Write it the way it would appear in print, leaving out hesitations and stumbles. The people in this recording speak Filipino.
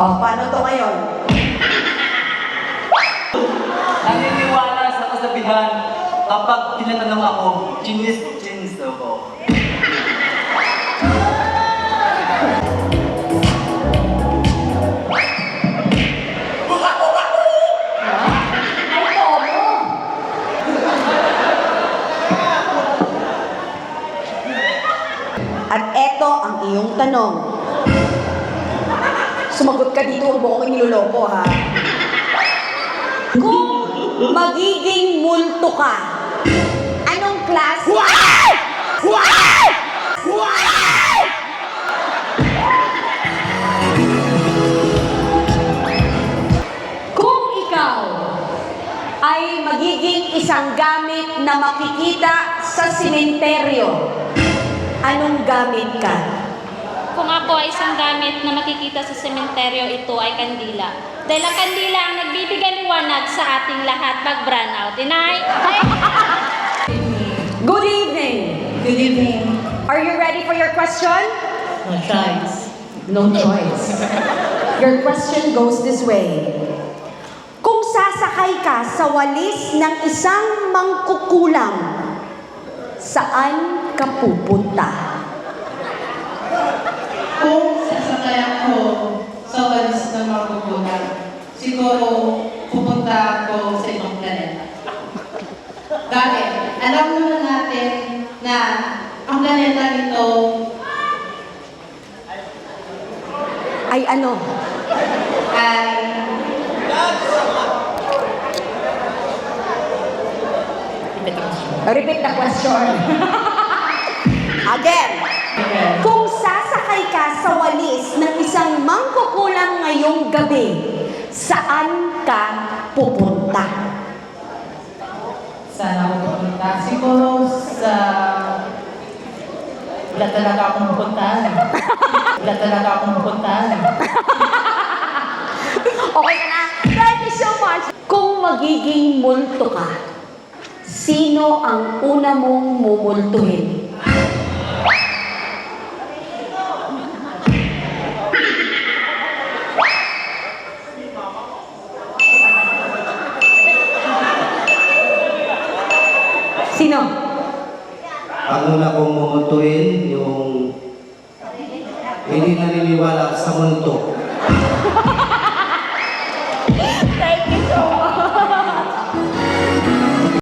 Oh, paano to ngayon? Naniniwala sa kasabihan, kapag tinatanong ako, chinis ako. Ay, Tomo! At eto ang iyong tanong. Sumagot ka dito, huwag mo akong niloloko, ha? Kung magiging multo ka, anong klase? Kung ikaw ay magiging isang gamit na makikita sa simenteryo, anong gamit ka? Kung ako ay isang gamit na makikita sa sementeryo, ito ay kandila. Dahil ang kandila ang nagbibigay liwanag sa ating lahat pag brownout. Inay! Good evening. Good evening. Are you ready for your question? No choice. No choice. Your question goes this way. Kung sasakay ka sa walis ng isang mangkukulam, saan ka pupunta? Kung sasakay ako sa walis ng magugulang, siguro pupunta ako sa ibang planeta. Bakit? Alam naman natin na ang planeta nito Ay ano? ay Repeat the question. Again. Kung sasakay ka sa walis ng isang mangkukulam ngayong gabi, saan ka pupunta? saan ako pupunta. Siguro sa... Wala talaga akong pupuntahan. Wala talaga akong pupuntahan. Okay ka na? Thank you so much! Kung magiging multo ka, sino ang una mong mumultuhin? Sino? Ang una kong mumuntuin, yung hindi naniniwala sa multo.